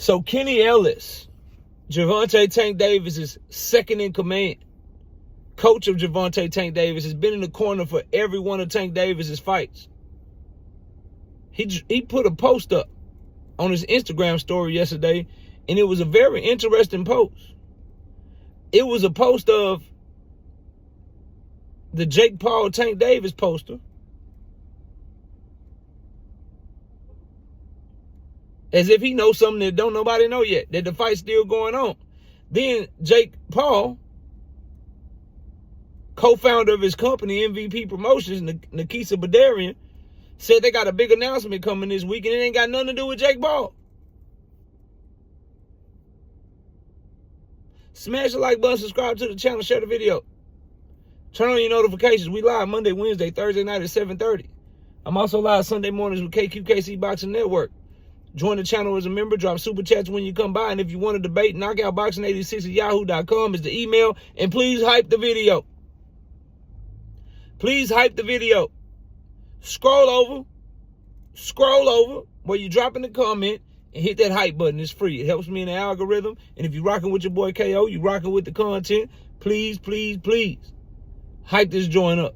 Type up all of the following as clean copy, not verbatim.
So Kenny Ellis, Gervonta Tank Davis' second in command, coach of Gervonta Tank Davis, has been in the corner for every one of Tank Davis' fights. He put a post up on his Instagram story yesterday, and it was a very interesting post. It was a post of the Jake Paul Tank Davis poster, as if he knows something that don't nobody know yet, that the fight's still going on. Then Jake Paul, co-founder of his company, MVP Promotions, Nikisa Badarian, said they got a big announcement coming this week, and it ain't got nothing to do with Jake Paul. Smash the like button, subscribe to the channel, share the video. Turn on your notifications. We live Monday, Wednesday, Thursday night at 7:30. I'm also live Sunday mornings with KQKC Boxing Network. Join the channel as a member. Drop super chats when you come by. And if you want to debate, knockoutboxing86@yahoo.com is the email. And please hype the video. Please hype the video. Scroll over where you drop in the comment and hit that hype button. It's free. It helps me in the algorithm. And if you're rocking with your boy KO, you rocking with the content, please, please, please hype this joint up,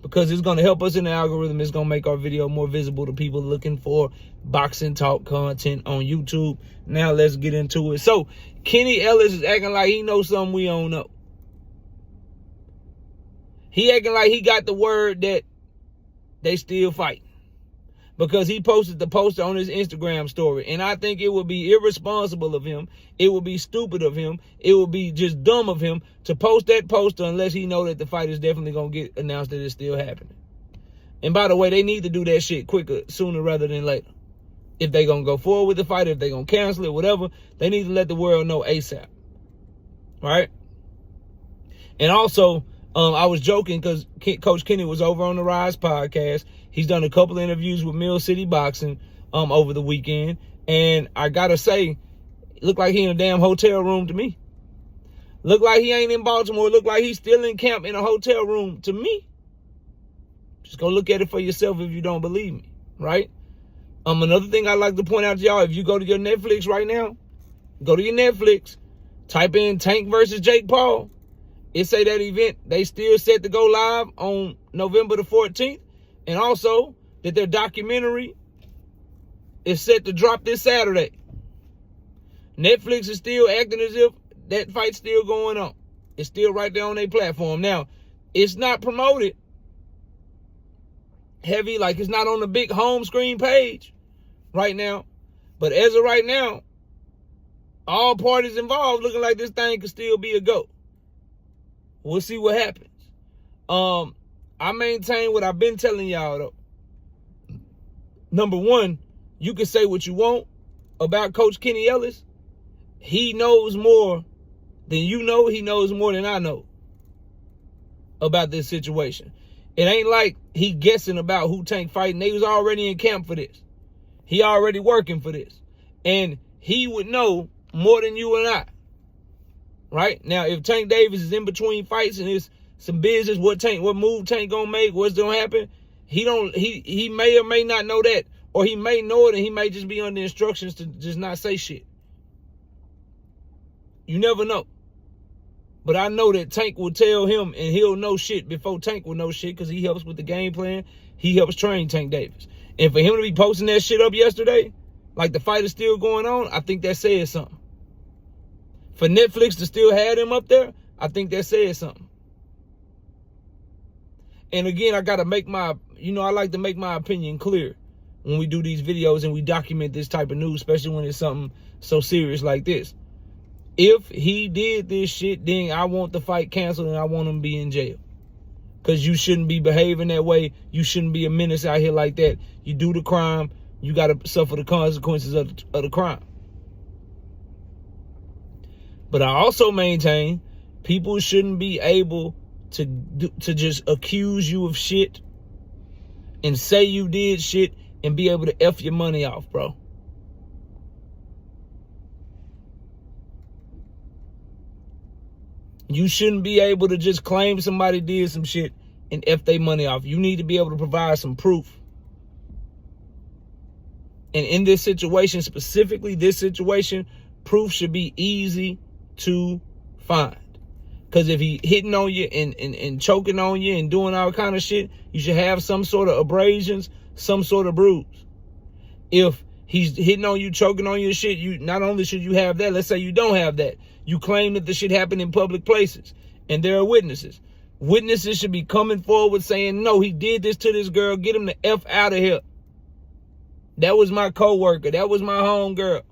because it's going to help us in the algorithm. It's going to make our video more visible to people looking for boxing talk content on YouTube. Now let's get into it. So Kenny Ellis is acting like he knows something we don't know. He acting like he got the word that they still fight, because he posted the poster on his Instagram story. And I think it would be irresponsible of him. It would be stupid of him. It would be just dumb of him to post that poster unless he know that the fight is definitely going to get announced, that it's still happening. And by the way, they need to do that shit quicker, sooner rather than later. If they going to go forward with the fight, if they going to cancel it, whatever, they need to let the world know ASAP. Right? And also, I was joking because Coach Kenny was over on the Rise podcast. He's done a couple of interviews with Mill City Boxing over the weekend. And I got to say, it looked like he in a damn hotel room to me. Look like he ain't in Baltimore. Look like he's still in camp in a hotel room to me. Just go look at it for yourself if you don't believe me, right? Another thing I'd like to point out to y'all, if you go to your Netflix right now, go to your Netflix, type in Tank versus Jake Paul. It say that event, they still set to go live on November the 14th. And also that their documentary is set to drop this Saturday. Netflix is still acting as if that fight's still going on. It's still right there on their platform. Now, it's not promoted heavy, like it's not on the big home screen page right now. But as of right now, all parties involved looking like this thing could still be a go. We'll see what happens. I maintain what I've been telling y'all, though. Number one, you can say what you want about Coach Kenny Ellis. He knows more than you know. He knows more than I know about this situation. It ain't like he guessing about who Tank fighting. They was already in camp for this. He already working for this. And he would know more than you and I. Right? Now, if Tank Davis is in between fights and it's some business, what move Tank gonna make, what's gonna happen, he may or may not know that. Or he may know it and he may just be under instructions to just not say shit. You never know. But I know that Tank will tell him and he'll know shit before Tank will know shit, because he helps with the game plan. He helps train Tank Davis. And for him to be posting that shit up yesterday, like the fight is still going on, I think that says something. For Netflix to still have him up there, I think that says something. And again, I got to make I like to make my opinion clear when we do these videos and we document this type of news, especially when it's something so serious like this. If he did this shit, then I want the fight canceled and I want him to be in jail. Because you shouldn't be behaving that way. You shouldn't be a menace out here like that. You do the crime, you got to suffer the consequences of the crime. But I also maintain people shouldn't be able to just accuse you of shit and say you did shit and be able to F your money off, bro. You shouldn't be able to just claim somebody did some shit and F their money off. You need to be able to provide some proof. And in this situation, specifically this situation, proof should be easy to find. Because if he hitting on you and choking on you and doing all kind of shit, you should have some sort of abrasions, some sort of bruise. If he's hitting on you, choking on your shit, you not only should you have that, let's say you don't have that. You claim that the shit happened in public places and there are witnesses. Witnesses should be coming forward saying, no, he did this to this girl. Get him the F out of here. That was my coworker. That was my homegirl.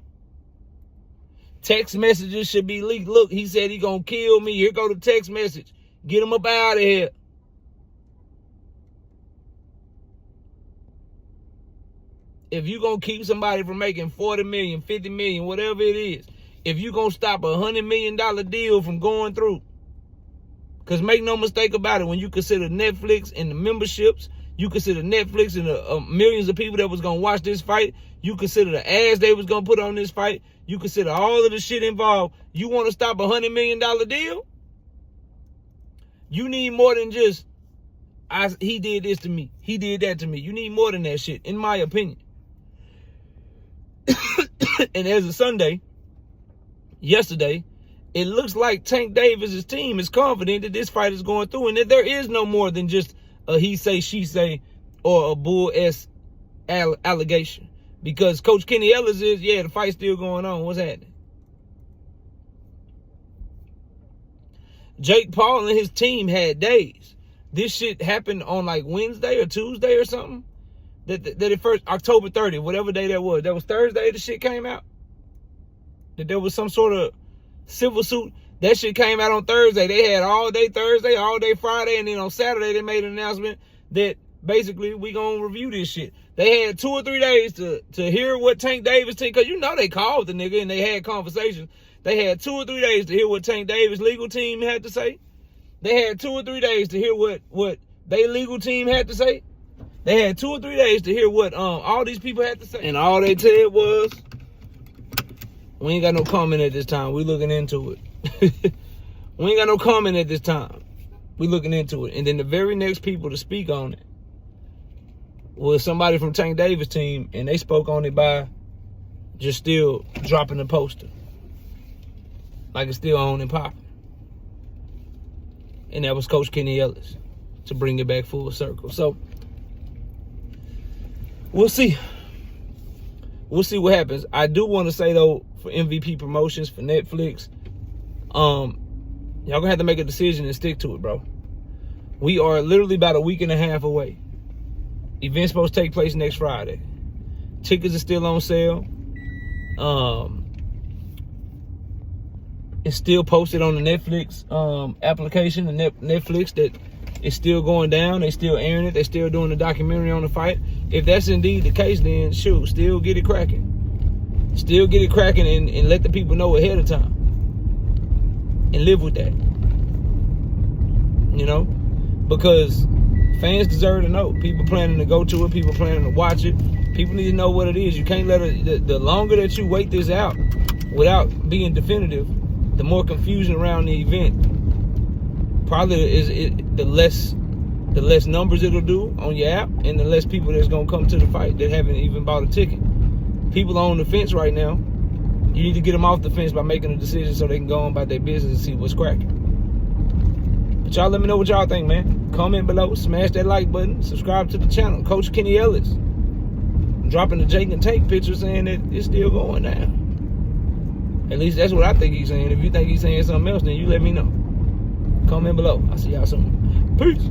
Text messages should be leaked. Look, he said he gonna kill me. Here go the text message. Get him up out of here. If you gonna keep somebody from making 40 million, 50 million, whatever it is, if you gonna stop $100 million deal from going through, because make no mistake about it, when you consider Netflix and the memberships, you consider Netflix and the millions of people that was going to watch this fight, you consider the ads they was going to put on this fight, you consider all of the shit involved, you want to stop $100 million deal? You need more than just, he did this to me, he did that to me. You need more than that shit, in my opinion. And as of Sunday, yesterday, it looks like Tank Davis' team is confident that this fight is going through and that there is no more than just a he say, she say, or a bull-ass allegation. Because Coach Kenny Ellis is, yeah, the fight's still going on. What's happening? Jake Paul and his team had days. This shit happened on like Wednesday or Tuesday or something. That it first, October 30th, whatever day that was. That was Thursday the shit came out. That there was some sort of civil suit. That shit came out on Thursday. They had all day Thursday, all day Friday, and then on Saturday they made an announcement that basically we gonna review this shit. They had 2 or 3 days to hear what Tank Davis, because you know they called the nigga and they had conversations. They had 2 or 3 days to hear what Tank Davis' legal team had to say. They had 2 or 3 days to hear what their legal team had to say. They had 2 or 3 days to hear what all these people had to say. And all they said was, we ain't got no comment at this time. We looking into it. We ain't got no comment at this time. We looking into it. And then the very next people to speak on it was somebody from Tank Davis' team, and they spoke on it by just still dropping the poster. Like it's still on and popping. And that was Coach Kenny Ellis, to bring it back full circle. So, we'll see. We'll see what happens. I do want to say, though, for MVP Promotions, for Netflix, y'all gonna have to make a decision and stick to it, bro. We are literally about a week and a half away. Event's supposed to take place next Friday. Tickets are still on sale. It's still posted on the Netflix application, the Netflix, that it's still going down. They still airing it. They still doing the documentary on the fight. If that's indeed the case, then shoot, still get it cracking. Still get it cracking and let the people know ahead of time. And live with that. You know? Because fans deserve to know. People planning to go to it. People planning to watch it. People need to know what it is. You can't let it... The longer that you wait this out without being definitive, the more confusion around the event probably is the less numbers it'll do on your app, and the less people that's gonna come to the fight that haven't even bought a ticket. People are on the fence right now. You need to get them off the fence by making a decision so they can go on about their business and see what's cracking. But y'all let me know what y'all think, man. Comment below, smash that like button, subscribe to the channel. Coach Kenny Ellis dropping the Jake and Take picture saying that it's still going down. At least that's what I think he's saying. If you think he's saying something else, then you let me know. Comment below. I'll see y'all soon. Peace.